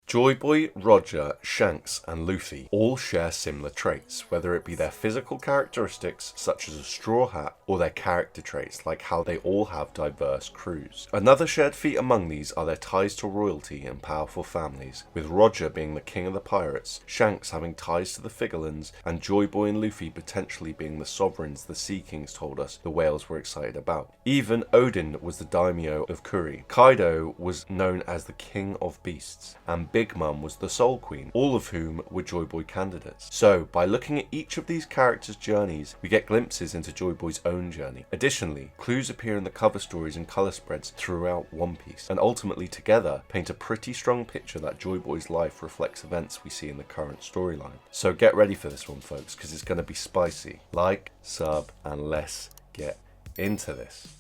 Joyboy, Roger, Shanks, and Luffy all share similar traits, whether it be their physical characteristics such as a straw hat or their character traits like how they all have diverse crews. Another shared feat among these are their ties to royalty and powerful families, with Roger being the king of the pirates, Shanks having ties to the Figurlins, and Joyboy and Luffy potentially being the sovereigns the Sea Kings told us the whales were excited about. Even Odin was the daimyo of Kuri, Kaido was known as the king of beasts, and Big Mum was the Soul Queen, all of whom were Joyboy candidates. So, by looking at each of these characters' journeys, we get glimpses into Joyboy's own journey. Additionally, clues appear in the cover stories and colour spreads throughout One Piece, and ultimately together paint a pretty strong picture that Joyboy's life reflects events we see in the current storyline. So get ready for this one, folks, because it's going to be spicy. Like, sub, and let's get into this.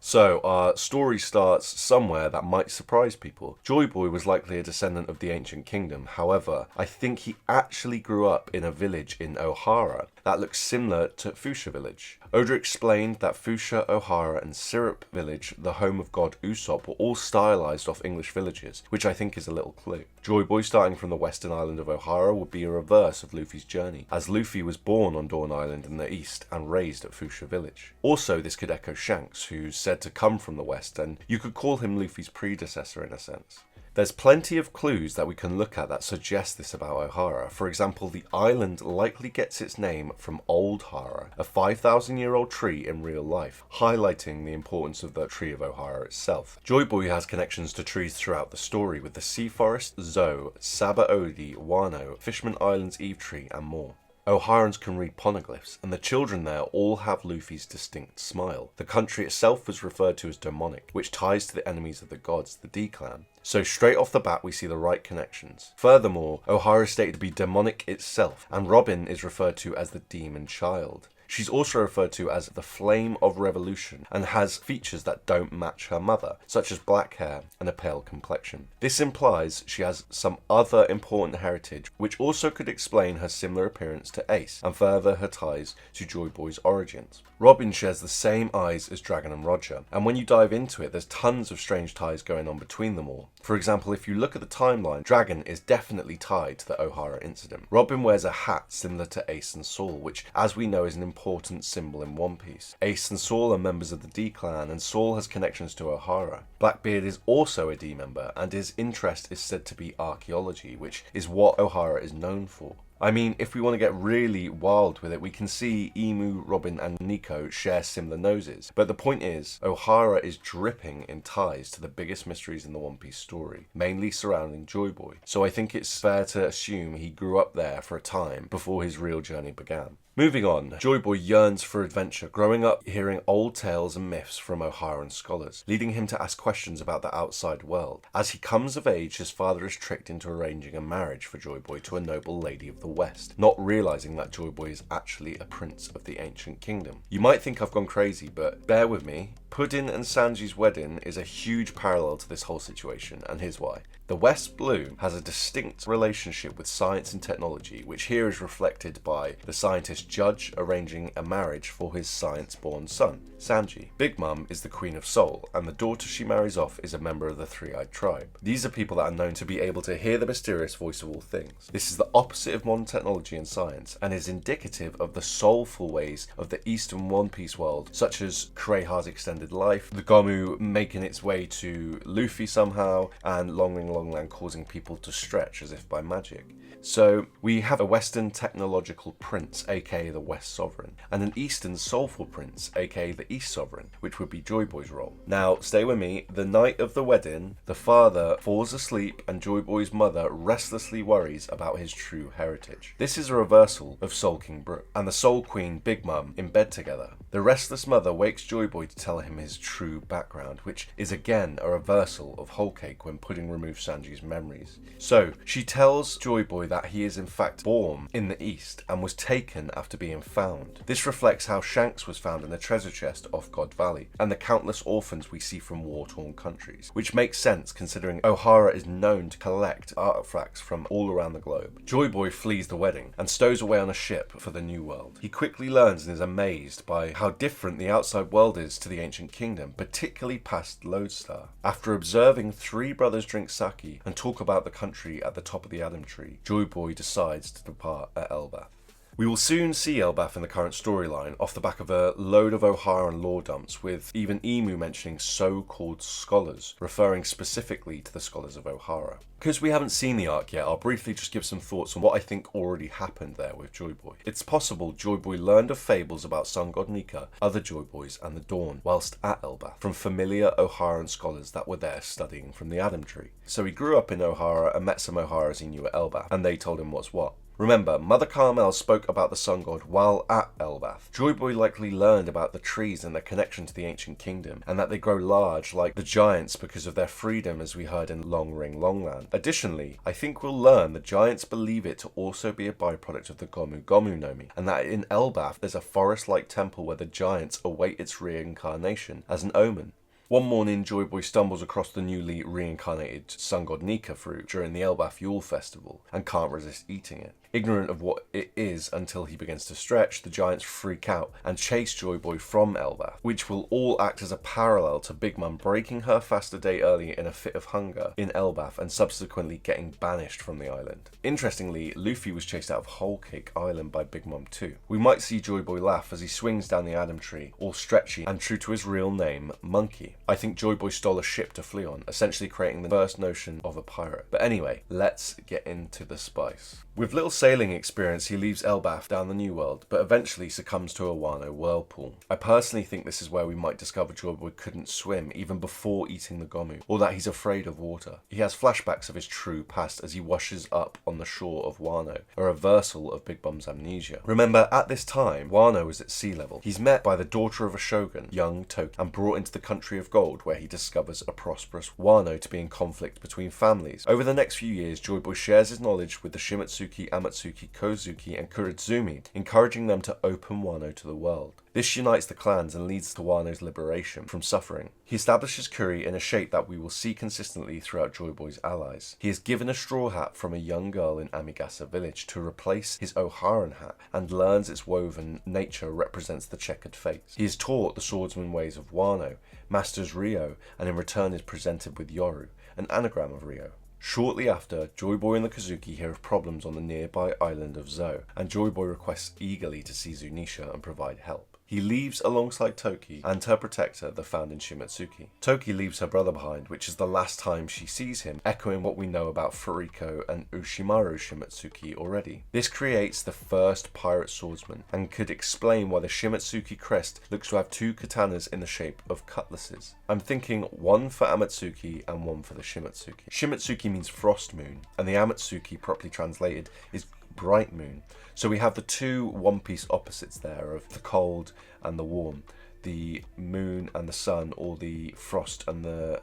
So, our story starts somewhere that might surprise people. Joyboy was likely a descendant of the ancient kingdom. However, I think he actually grew up in a village in OHARA that looks similar to Fuchsia village. Oda explained that Fuchsia, OHARA, and Syrup village, the home of god Usopp, were all stylized off English villages, which I think is a little clue. Joyboy starting from the western island of OHARA would be a reverse of Luffy's journey, as Luffy was born on Dawn Island in the east and raised at Fuchsia village. Also, this could echo Shanks, who's said to come from the west, and you could call him Luffy's predecessor in a sense. There's plenty of clues that we can look at that suggest this about Ohara. For example, the island likely gets its name from Old Hara, a 5,000-year-old tree in real life, highlighting the importance of the tree of Ohara itself. Joyboy has connections to trees throughout the story, with the Sea Forest, Zoe, Sabaody, Wano, Fishman Island's Eve Tree, and more. Oharans can read poneglyphs, and the children there all have Luffy's distinct smile. The country itself was referred to as demonic, which ties to the enemies of the gods, the D-Clan. So straight off the bat we see the right connections. Furthermore, Ohara is stated to be demonic itself, and Robin is referred to as the demon child. She's also referred to as the Flame of Revolution and has features that don't match her mother, such as black hair and a pale complexion. This implies she has some other important heritage, which also could explain her similar appearance to Ace and further her ties to Joyboy's origins. Robin shares the same eyes as Dragon and Roger, and when you dive into it, there's tons of strange ties going on between them all. For example, if you look at the timeline, Dragon is definitely tied to the Ohara incident. Robin wears a hat similar to Ace and Saul, which, as we know, is an important symbol in One Piece. Ace and Saul are members of the D-Clan, and Saul has connections to Ohara. Blackbeard is also a D member, and his interest is said to be archaeology, which is what Ohara is known for. I mean, if we want to get really wild with it, we can see Emu, Robin, and Nico share similar noses. But the point is, Ohara is dripping in ties to the biggest mysteries in the One Piece story, mainly surrounding Joyboy. So I think it's fair to assume he grew up there for a time before his real journey began. Moving on, Joyboy yearns for adventure, growing up hearing old tales and myths from Oharan scholars, leading him to ask questions about the outside world. As he comes of age, his father is tricked into arranging a marriage for Joyboy to a noble lady of the West, not realising that Joyboy is actually a prince of the ancient kingdom. You might think I've gone crazy, but bear with me. Puddin and Sanji's wedding is a huge parallel to this whole situation, and here's why. The West Blue has a distinct relationship with science and technology, which here is reflected by the scientist Judge arranging a marriage for his science-born son, Sanji. Big Mum is the Queen of Soul, and the daughter she marries off is a member of the Three-Eyed Tribe. These are people that are known to be able to hear the mysterious voice of all things. This is the opposite of modern technology and science, and is indicative of the soulful ways of the Eastern One Piece world, such as Kureha's extended life, the Gomu making its way to Luffy somehow, and Longland causing people to stretch as if by magic. So we have a Western technological prince, aka the West Sovereign, and an Eastern soulful prince, aka the East Sovereign, which would be Joyboy's role. Now, stay with me. The night of the wedding, the father falls asleep and Joyboy's mother restlessly worries about his true heritage. This is a reversal of Soul King Brook and the Soul Queen Big Mum in bed together. The restless mother wakes Joyboy to tell him his true background, which is again a reversal of Whole Cake when Pudding removes Sanji's memories. So, she tells Joyboy that he is in fact born in the East and was taken after being found. This reflects how Shanks was found in the treasure chest off God Valley, and the countless orphans we see from war-torn countries, which makes sense considering Ohara is known to collect artifacts from all around the globe. Joyboy flees the wedding and stows away on a ship for the New World. He quickly learns and is amazed by how different the outside world is to the ancient kingdom, particularly past Lodestar. After observing three brothers drink sake Dothraki and talk about the country at the top of the Adam Tree, Joyboy decides to depart at Elbaf. We will soon see Elbaf in the current storyline off the back of a load of Oharan lore dumps, with even Emu mentioning so-called scholars, referring specifically to the scholars of Ohara. Because we haven't seen the arc yet, I'll briefly just give some thoughts on what I think already happened there with Joyboy. It's possible Joyboy learned of fables about Sun God Nika, other Joyboys and the Dawn whilst at Elbaf from familiar Oharan scholars that were there studying from the Adam Tree. So he grew up in Ohara and met some Oharas he knew at Elbaf, and they told him what's what. Remember, Mother Carmel spoke about the Sun God while at Elbaf. Joyboy likely learned about the trees and their connection to the ancient kingdom, and that they grow large like the giants because of their freedom, as we heard in Long Ring Longland. Additionally, I think we'll learn the giants believe it to also be a byproduct of the Gomu Gomu Nomi, and that in Elbaf there's a forest-like temple where the giants await its reincarnation as an omen. One morning, Joyboy stumbles across the newly reincarnated Sun God Nika fruit during the Elbaf Yule Festival and can't resist eating it. Ignorant of what it is until he begins to stretch, the giants freak out and chase Joyboy from Elbaf, which will all act as a parallel to Big Mum breaking her fast a day early in a fit of hunger in Elbaf and subsequently getting banished from the island. Interestingly, Luffy was chased out of Whole Cake Island by Big Mum too. We might see Joyboy laugh as he swings down the Adam Tree, all stretchy and true to his real name, Monkey. I think Joyboy stole a ship to flee on, essentially creating the first notion of a pirate. But anyway, let's get into the spice. With little sailing experience, he leaves Elbaf down the New World, but eventually succumbs to a Wano whirlpool. I personally think this is where we might discover Joyboy couldn't swim even before eating the Gomu, or that he's afraid of water. He has flashbacks of his true past as he washes up on the shore of Wano, a reversal of Big Bum's amnesia. Remember, at this time, Wano is at sea level. He's met by the daughter of a shogun, young Toki, and brought into the country of gold, where he discovers a prosperous Wano to be in conflict between families. Over the next few years, Joyboy shares his knowledge with the Shimatsuki, Amatsuki, Kozuki, and Kuritsumi, encouraging them to open Wano to the world. This unites the clans and leads to Wano's liberation from suffering. He establishes Kuri in a shape that we will see consistently throughout Joyboy's allies. He is given a straw hat from a young girl in Amigasa village to replace his Oharan hat, and learns its woven nature represents the checkered fates. He is taught the swordsman ways of Wano, masters Ryo, and in return is presented with Yoru, an anagram of Ryo. Shortly after, Joyboy and the Kozuki hear of problems on the nearby island of Zou, and Joyboy requests eagerly to see Zunisha and provide help. He leaves alongside Toki and her protector, the founding Shimatsuki. Toki leaves her brother behind, which is the last time she sees him, echoing what we know about Furiko and Ushimaru Shimatsuki already. This creates the first pirate swordsman, and could explain why the Shimatsuki crest looks to have two katanas in the shape of cutlasses. I'm thinking one for Amatsuki and one for the Shimatsuki. Shimatsuki means frost moon, and the Amatsuki, properly translated, is bright moon. So we have the two One Piece opposites there of the cold and the warm, the moon and the sun, or the frost and the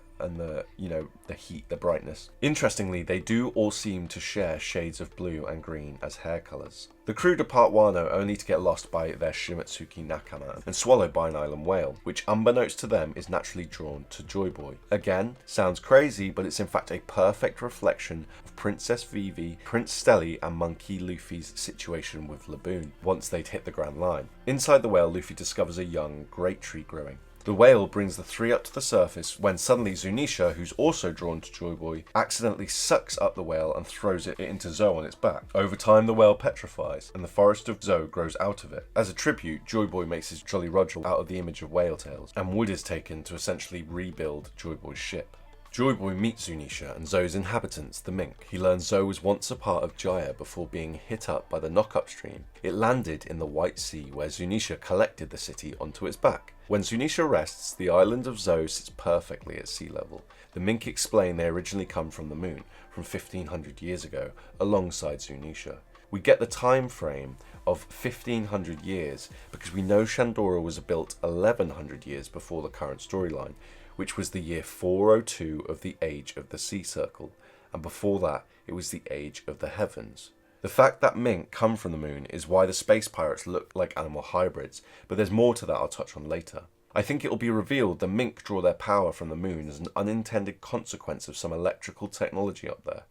the heat, the brightness. Interestingly, they do all seem to share shades of blue and green as hair colours. The crew depart Wano only to get lost by their Shimatsuki Nakama and swallowed by an island whale, which unbeknownst to them is naturally drawn to Joyboy. Again, sounds crazy, but it's in fact a perfect reflection of Princess Vivi, Prince Stelly and Monkey Luffy's situation with Laboon once they'd hit the Grand Line. Inside the whale, Luffy discovers a young great tree growing. The whale brings the three up to the surface when suddenly Zunisha, who's also drawn to Joyboy, accidentally sucks up the whale and throws it into Zou on its back. Over time, the whale petrifies, and the forest of Zou grows out of it. As a tribute, Joyboy makes his Jolly Roger out of the image of whale tails, and wood is taken to essentially rebuild Joyboy's ship. Joyboy meets Zunisha and Zou's inhabitants, the mink. He learns Zou was once a part of Jaya before being hit up by the knock-up stream. It landed in the White Sea, where Zunisha collected the city onto its back. When Zunisha rests, the island of Zou sits perfectly at sea level. The mink explain they originally come from the moon, from 1500 years ago, alongside Zunisha. We get the time frame of 1500 years because we know Shandora was built 1100 years before the current storyline, which was the year 402 of the Age of the Sea Circle, and before that it was the Age of the Heavens. The fact that mink come from the moon is why the space pirates look like animal hybrids, but there's more to that I'll touch on later. I think it will be revealed the mink draw their power from the moon as an unintended consequence of some electrical technology up there.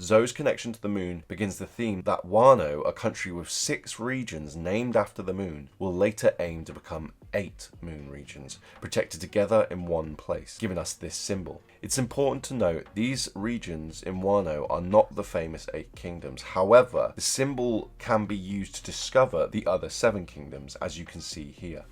Zo's connection to the moon begins the theme that Wano, a country with 6 regions named after the moon, will later aim to become 8 moon regions, protected together in one place, giving us this symbol. It's important to note these regions in Wano are not the famous 8 kingdoms. However, the symbol can be used to discover the other 7 kingdoms, as you can see here.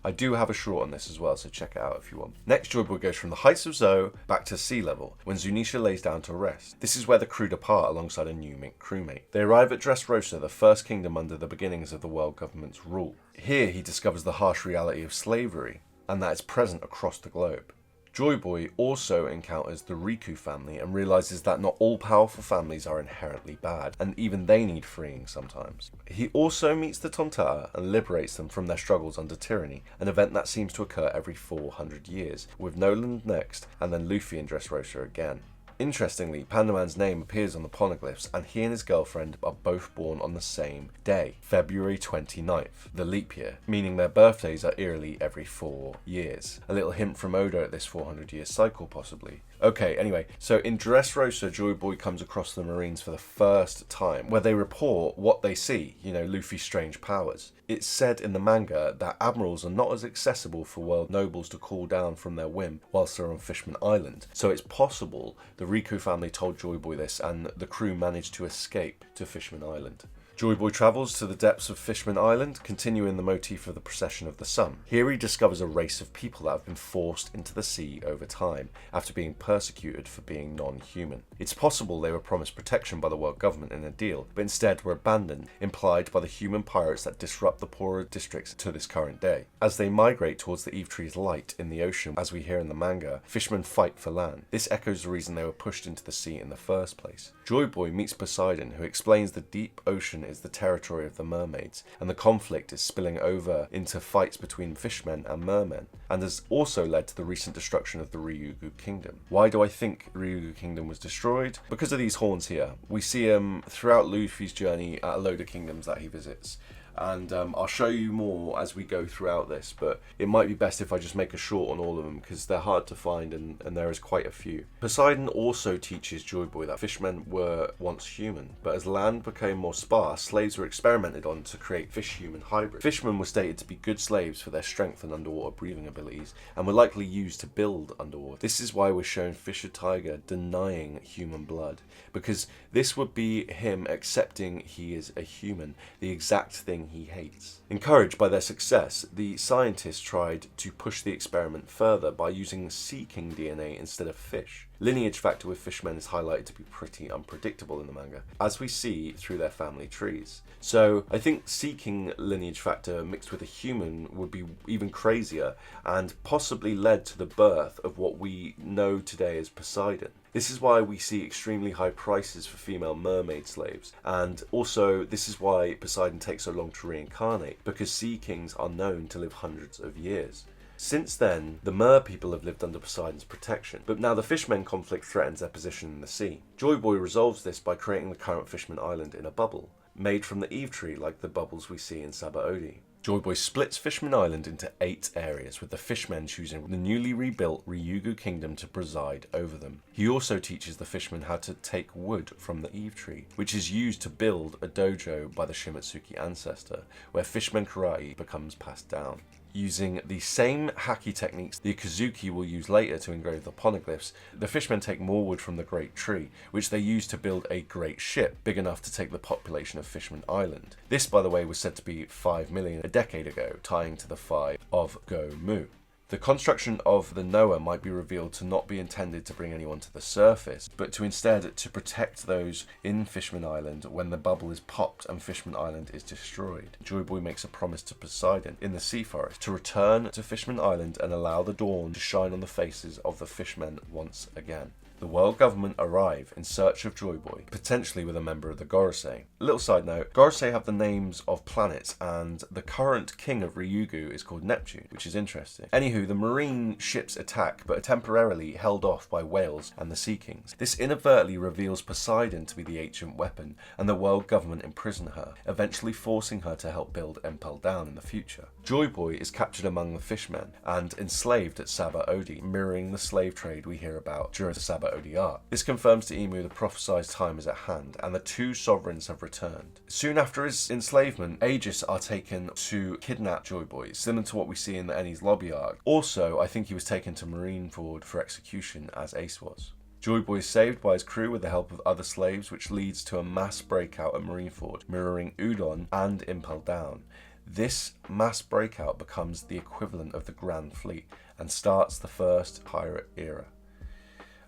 I do have a short on this as well, so check it out if you want. Next, Joyboy goes from the heights of Zo back to sea level, when Zunisha lays down to rest. This is where the crew depart alongside a new Mink crewmate. They arrive at Dressrosa, the first kingdom under the beginnings of the world government's rule. Here he discovers the harsh reality of slavery, and that it's present across the globe. Joyboy also encounters the Riku family and realises that not all powerful families are inherently bad, and even they need freeing sometimes. He also meets the Tonta'a and liberates them from their struggles under tyranny, an event that seems to occur every 400 years, with Noland next and then Luffy and Dressrosa again. Interestingly, Pandaman's name appears on the poneglyphs, and he and his girlfriend are both born on the same day, February 29th, the leap year, meaning their birthdays are eerily every 4 years. A little hint from Oda at this 400-year cycle, possibly. Okay, anyway, so in Dressrosa, Joyboy comes across the Marines for the first time, where they report what they see, Luffy's strange powers. It's said in the manga that admirals are not as accessible for world nobles to call down from their whim whilst they're on Fishman Island, so it's possible the Riku family told Joyboy this and the crew managed to escape to Fishman Island. Joyboy travels to the depths of Fishman Island, continuing the motif of the procession of the sun. Here he discovers a race of people that have been forced into the sea over time, after being persecuted for being non-human. It's possible they were promised protection by the world government in a deal, but instead were abandoned, implied by the human pirates that disrupt the poorer districts to this current day. As they migrate towards the Eve Tree's light in the ocean, as we hear in the manga, fishermen fight for land. This echoes the reason they were pushed into the sea in the first place. Joyboy meets Poseidon, who explains the deep ocean is the territory of the mermaids, and the conflict is spilling over into fights between fishmen and mermen, and has also led to the recent destruction of the Ryugu Kingdom. Why do I think Ryugu Kingdom was destroyed? Because of these horns here. We see throughout Luffy's journey at a load of kingdoms that he visits. And I'll show you more as we go throughout this, but it might be best if I just make a short on all of them because they're hard to find and there is quite a few. Poseidon also teaches Joyboy that fishmen were once human, but as land became more sparse, slaves were experimented on to create fish-human hybrids. Fishmen were stated to be good slaves for their strength and underwater breathing abilities, and were likely used to build underwater. This is why we're shown Fisher Tiger denying human blood, because this would be him accepting he is a human, the exact thing he hates. Encouraged by their success, the scientists tried to push the experiment further by using sea king DNA instead of fish. Lineage factor with fishmen is highlighted to be pretty unpredictable in the manga, as we see through their family trees. So I think sea king lineage factor mixed with a human would be even crazier, and possibly led to the birth of what we know today as Poseidon. This is why we see extremely high prices for female mermaid slaves, and also this is why Poseidon takes so long to reincarnate, because sea kings are known to live hundreds of years. Since then, the mer people have lived under Poseidon's protection, but now the fishmen conflict threatens their position in the sea. Joyboy resolves this by creating the current Fishman Island in a bubble, made from the Eve Tree like the bubbles we see in Sabaody. Joyboy splits Fishman Island into 8 areas, with the fishmen choosing the newly rebuilt Ryugu Kingdom to preside over them. He also teaches the fishmen how to take wood from the Eve Tree, which is used to build a dojo by the Shimatsuki ancestor, where fishmen karate becomes passed down. Using the same haki techniques the Akazuki will use later to engrave the poneglyphs, the fishmen take more wood from the Great Tree, which they use to build a great ship, big enough to take the population of Fishman Island. This, by the way, was said to be 5 million a decade ago, tying to the 5 of Go-Mu. The construction of the Noah might be revealed to not be intended to bring anyone to the surface, but to instead to protect those in Fishman Island when the bubble is popped and Fishman Island is destroyed. Joyboy makes a promise to Poseidon in the sea forest to return to Fishman Island and allow the dawn to shine on the faces of the fishmen once again. The world government arrive in search of Joyboy, potentially with a member of the Gorosei. A little side note, Gorosei have the names of planets, and the current king of Ryugu is called Neptune, which is interesting. Anywho, the marine ships attack, but are temporarily held off by whales and the Sea Kings. This inadvertently reveals Poseidon to be the ancient weapon, and the world government imprison her, eventually forcing her to help build Empel Down in the future. Joyboy is captured among the fishmen and enslaved at Saba Odi, mirroring the slave trade we hear about during the Saba Odi arc. This confirms to Emu the prophesied time is at hand, and the two sovereigns have returned. Soon after his enslavement, Aegis are taken to kidnap Joyboy, similar to what we see in the Enies Lobby arc. Also, I think he was taken to Marineford for execution, as Ace was. Joyboy is saved by his crew with the help of other slaves, which leads to a mass breakout at Marineford, mirroring Udon and Impel Down. This mass breakout becomes the equivalent of the Grand Fleet and starts the first pirate era.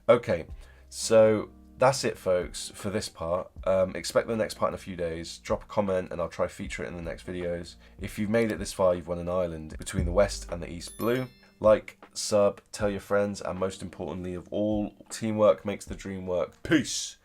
Okay, so that's it, folks, for this part. Expect the next part in a few days. Drop a comment and I'll try to feature it in the next videos. If you've made it this far, you've won an island between the West and the East Blue. Like, sub, tell your friends, and most importantly of all, teamwork makes the dream work. Peace!